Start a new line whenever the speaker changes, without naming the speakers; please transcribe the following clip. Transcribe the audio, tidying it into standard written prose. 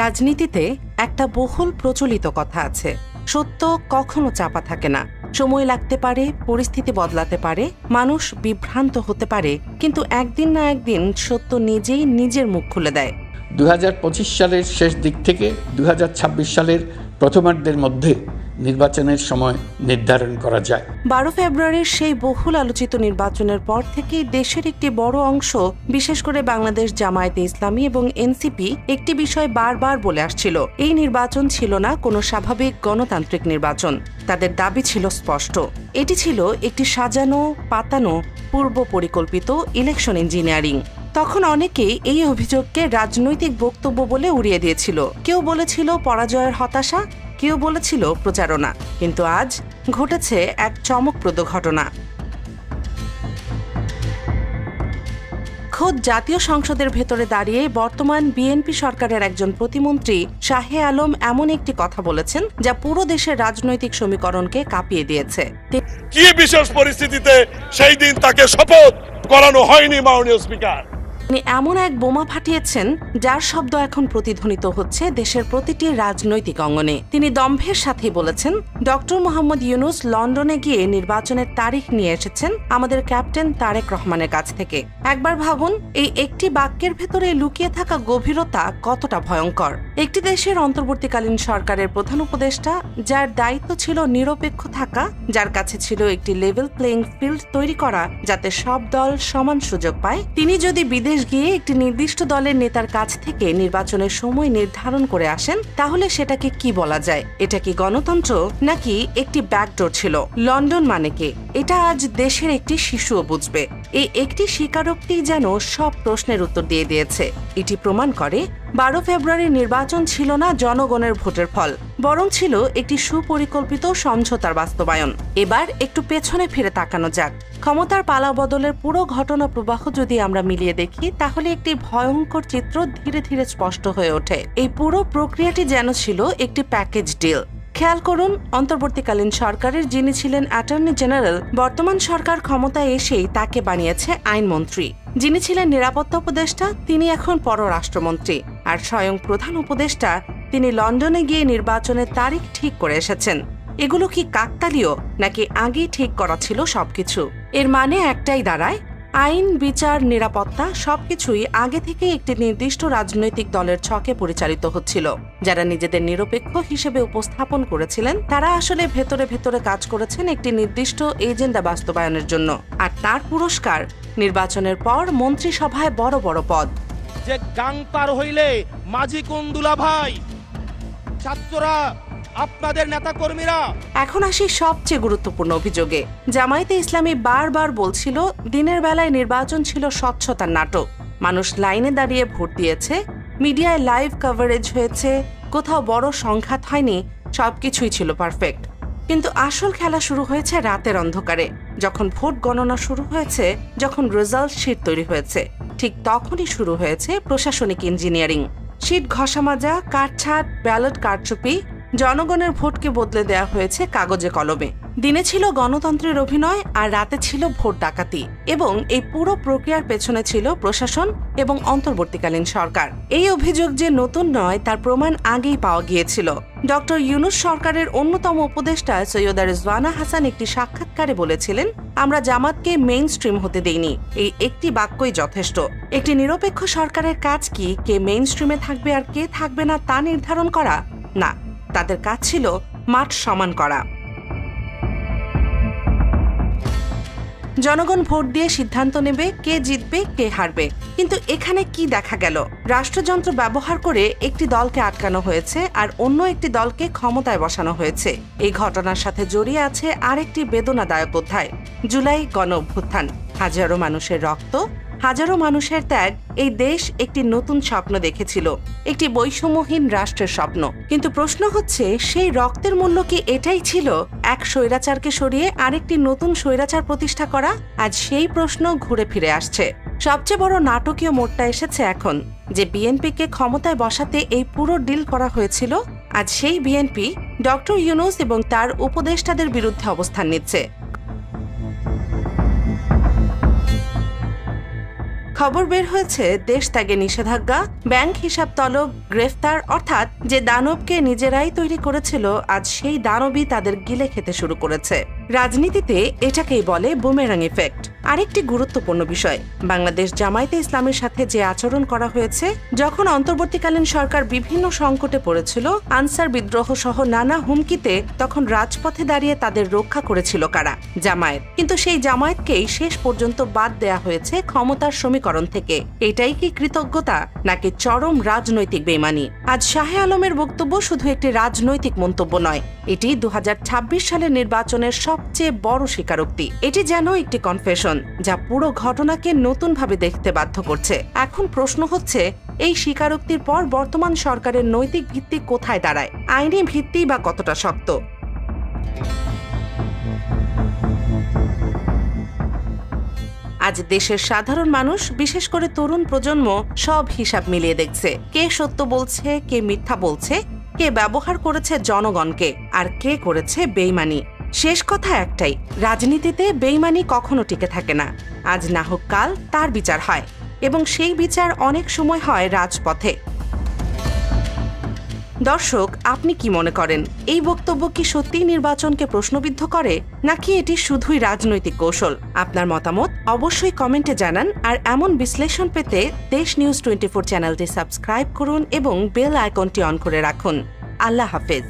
রাজনীতিতে একটা বহুল প্রচলিত কথা আছে, সত্য কখনো চাপা থাকে না। সময় লাগতে পারে, পরিস্থিতি বদলাতে পারে, মানুষ বিভ্রান্ত হতে পারে, কিন্তু একদিন না একদিন সত্য নিজেই নিজের মুখ খুলে দেয়।
2025 সালের শেষ দিক থেকে 2026 সালের প্রথমার্ধের মধ্যে নির্বাচনের সময় নির্ধারণ করা যায়।
12 ফেব্রুয়ারির সেই বহুল আলোচিত নির্বাচনের পর থেকেই দেশের একটি বড় অংশ, বিশেষ করে বাংলাদেশ জামায়াতে ইসলামী এবং এনসিপি, একটি বিষয় বারবার বলে আসছিল, এই নির্বাচন ছিল না কোনো স্বাভাবিক গণতান্ত্রিক নির্বাচন। তাদের দাবি ছিল স্পষ্ট, এটি ছিল একটি সাজানো, পাতানো, পূর্ব পরিকল্পিত ইলেকশন ইঞ্জিনিয়ারিং। তখন অনেকেই এই অভিযোগকে রাজনৈতিক বক্তব্য বলে উড়িয়ে দিয়েছিল। কেউ বলেছিল পরাজয়ের হতাশা, কেউ বলেছিল প্রচারণা। কিন্তু আজ ঘটেছে এক চমকপ্রদ ঘটনা। খোদ জাতীয় সংসদের ভেতরে দাঁড়িয়ে বর্তমান বিএনপি সরকারের একজন প্রতিমন্ত্রী শাহে আলম এমন একটি কথা বলেছেন যা পুরো দেশের রাজনৈতিক সমীকরণকে কাঁপিয়ে দিয়েছে।
কি বিশেষ পরিস্থিতিতে সেই দিন তাকে শপথ করানো হয়নি মাননীয় স্পিকার?
তিনি এমন এক বোমা ফাটিয়েছেন যার শব্দ এখন প্রতিধ্বনিত হচ্ছে দেশের প্রতিটি রাজনৈতিক অঙ্গনে। তিনি দম্ভের সাথে বলেছেন, ডক্টর মোহাম্মদ ইউনূস লন্ডনে গিয়ে নির্বাচনের তারিখ নিয়ে এসেছেন আমাদের ক্যাপ্টেন তারেক রহমানের কাছ থেকে। একবার ভাবুন, এই একটি বাক্যের ভেতরে লুকিয়ে থাকা গভীরতা কতটা ভয়ঙ্কর। একটি দেশের অন্তর্বর্তীকালীন সরকারের প্রধান উপদেষ্টা, যার দায়িত্ব ছিল নিরপেক্ষ থাকা, যার কাছে ছিল একটি লেভেল প্লেইং ফিল্ড তৈরি করা যাতে সব দল সমান সুযোগ পায়, তিনি যদি বিদেশ গিয়ে একটি নির্দিষ্ট দলের নেতার কাছ থেকে নির্বাচনের সময় নির্ধারণ করে আসেন, তাহলে সেটাকে কি বলা যায়? এটা কি গণতন্ত্র নাকি একটি ব্যাকডোর ছিল? লন্ডন মানে কে? এটা আজ দেশের একটি শিশুও বুঝবে। এই একটি স্বীকারোক্তি যেন সব প্রশ্নের উত্তর দিয়ে দিয়েছে। এটি প্রমাণ করে 12 ফেব্রুয়ারির নির্বাচন ছিল না জনগণের ভোটের ফল, বরং ছিল একটি সুপরিকল্পিত সমঝোতার বাস্তবায়ন। এবার একটু পেছনে ফিরে তাকানো যাক। ক্ষমতার পালা বদলের পুরো ঘটনা প্রবাহ যদি আমরা মিলিয়ে দেখি, তাহলে একটি ভয়ঙ্কর চিত্র ধীরে ধীরে স্পষ্ট হয়ে ওঠে। এই পুরো প্রক্রিয়াটি যেন ছিল একটি প্যাকেজ ডিল। খেয়াল করুন, অন্তর্বর্তীকালীন সরকারের যিনি ছিলেন অ্যাটর্নি জেনারেল, বর্তমান সরকার ক্ষমতায় এসেই তাকে বানিয়েছে আইনমন্ত্রী। যিনি ছিলেন নিরাপত্তা উপদেষ্টা, তিনি এখন পররাষ্ট্রমন্ত্রী। আর স্বয়ং প্রধান উপদেষ্টা, তিনি লন্ডনে গিয়ে নির্বাচনের তারিখ ঠিক করে এসেছেন। এগুলো কি কাকতালীয় নাকি আগেই ঠিক করা ছিল সবকিছু? এর মানে একটাই দাঁড়ায়, আইন, বিচার, নিরাপত্তা সবকিছুই আগে থেকে একটি নির্দিষ্ট রাজনৈতিক দলের ছকে পরিচালিত হচ্ছিল। যারা নিজেদের নিরপেক্ষ হিসেবে উপস্থাপন করেছিলেন, তারা আসলে ভেতরে ভেতরে কাজ করেছেন একটি নির্দিষ্ট এজেন্ডা বাস্তবায়নের জন্য। আর তার পুরস্কার নির্বাচনের পর মন্ত্রিসভায় বড় বড় পদ।
যে গাং পার হইলে মাঝি কোন দুলা ভাই, ছাত্ররা, আপনাদের নেতাকর্মীরা।
এখন আসি সবচেয়ে গুরুত্বপূর্ণ অভিযোগে। জামায়াতে ইসলামী বারবার বলছিল দিনের বেলায় নির্বাচন ছিল স্বচ্ছতার নাটক। মানুষ লাইনে দাঁড়িয়ে ভোট দিয়েছে, মিডিয়ায় লাইভ কভারেজ হয়েছে, কোথাও বড় সংঘাত হয়নি, সবকিছুই ছিল পারফেক্ট। কিন্তু আসল খেলা শুরু হয়েছে রাতের অন্ধকারে, যখন ভোট গণনা শুরু হয়েছে, যখন রেজাল্ট শিট তৈরি হয়েছে। ঠিক তখনই শুরু হয়েছে প্রশাসনিক ইঞ্জিনিয়ারিং। শিট ঘষামাজা, কাটছাঁট, ব্যালট কারচুপি, জনগণের ভোটকে বদলে দেওয়া হয়েছে কাগজে কলমে। দিনে ছিল গণতন্ত্রের অভিনয়, আর রাতে ছিল ভোট ডাকাতি। এবং এই পুরো প্রক্রিয়ার পেছনে ছিল প্রশাসন এবং অন্তর্বর্তীকালীন সরকার। এই অভিযোগ যে নতুন নয়, তার প্রমাণ আগেই পাওয়া গিয়েছিল। ডক্টর ইউনূস সরকারের অন্যতম উপদেষ্টা সৈয়দা রিজওয়ানা হাসান একটি সাক্ষাৎকারে বলেছিলেন, আমরা জামাতকে মেইন স্ট্রিম হতে দেইনি। এই একটি বাক্যই যথেষ্ট। একটি নিরপেক্ষ সরকারের কাজ কি কে মেইন স্ট্রিমে থাকবে আর কে থাকবে না তা নির্ধারণ করা? না, তাদের কাজ ছিল মাঠ সমান করা। জনগণ ভোট দিয়ে সিদ্ধান্ত নেবে কে জিতবে, কে হারবে। কিন্তু এখানে কি দেখা গেল? রাষ্ট্রযন্ত্র ব্যবহার করে একটি দলকে আটকানো হয়েছে আর অন্য একটি দলকে ক্ষমতায় বসানো হয়েছে। এই ঘটনার সাথে জড়িয়ে আছে আরেকটি বেদনাদায়ক অধ্যায়, জুলাই গণ অভ্যুত্থান। হাজারো মানুষের রক্ত, হাজারো মানুষের ত্যাগ। এই দেশ একটি নতুন স্বপ্ন দেখেছিল, একটি বৈষম্যহীন রাষ্ট্রের স্বপ্ন। কিন্তু প্রশ্ন হচ্ছে, সেই রক্তের মূল্য কি এটাই ছিল, এক স্বৈরাচারকে সরিয়ে আরেকটি নতুন স্বৈরাচার প্রতিষ্ঠা করা? আজ সেই প্রশ্ন ঘুরে ফিরে আসছে। সবচেয়ে বড় নাটকীয় মোড়টা এসেছে এখন, যে বিএনপিকে ক্ষমতায় বসাতে এই পুরো ডিল করা হয়েছিল, আজ সেই বিএনপি ডক্টর ইউনূস এবং তার উপদেষ্টাদের বিরুদ্ধে অবস্থান নিচ্ছে। খবর বের হয়েছে দেশ ত্যাগে নিষেধাজ্ঞা, ব্যাংক হিসাব তলব, গ্রেফতার, অর্থাৎ যে দানবকে নিজেরাই তৈরি করেছিল আজ সেই দানবই তাদের গিলে খেতে শুরু করেছে। রাজনীতিতে এটাকেই বলে বুমেরাং ইফেক্ট। আরেকটি গুরুত্বপূর্ণ বিষয়, বাংলাদেশ জামায়াতে ইসলামের সাথে যে আচরণ করা হয়েছে, যখন অন্তর্বর্তীকালীন সরকার বিভিন্ন সংকটে পড়েছিল, আনসার বিদ্রোহ সহ নানা হুমকিতে, তখন রাজপথে দাঁড়িয়ে তাদের রক্ষা করেছিল কারা? জামায়াত। কিন্তু সেই জামায়াতকেই শেষ পর্যন্ত বাদ দেয়া হয়েছে ক্ষমতার সমীকরণ থেকে। এটাই কি কৃতজ্ঞতা নাকি চরম রাজনৈতিক বেইমানি? আজ শাহে আলমের বক্তব্য শুধু একটি রাজনৈতিক মন্তব্য নয়, এটি 2026 সালের নির্বাচনের সবচেয়ে বড় স্বীকারোক্তি। এটি যেন একটি কনফেশন, যা পুরো ঘটনাকে নতুনভাবে দেখতে বাধ্য করছে। এখন প্রশ্ন হচ্ছে, এই স্বীকারোক্তির পর বর্তমান সরকারের নৈতিক ভিত্তি কোথায় দাঁড়ায়? আইনি ভিত্তি বা কতটা শক্ত? আজ দেশের সাধারণ মানুষ, বিশেষ করে তরুণ প্রজন্ম, সব হিসাব মিলিয়ে দেখছে। কে সত্য বলছে, কে মিথ্যা বলছে, কে ব্যবহার করেছে জনগণকে, আর কে করেছে বেইমানি। শেষ কথা একটাই, রাজনীতিতে বেইমানি কখনো টিকে থাকে না। আজ না হোক কাল তার বিচার হয়, এবং সেই বিচার অনেক সময় হয় রাজপথে। দর্শক, আপনি কি মনে করেন, এই বক্তব্য কি সত্যিই নির্বাচনকে প্রশ্নবিদ্ধ করে, নাকি এটি শুধুই রাজনৈতিক কৌশল? আপনার মতামত অবশ্যই কমেন্টে জানান। আর এমন বিশ্লেষণ পেতে দেশ নিউজ 24 চ্যানেলটি সাবস্ক্রাইব করুন এবং বেল আইকনটি অন করে রাখুন। আল্লাহ হাফেজ।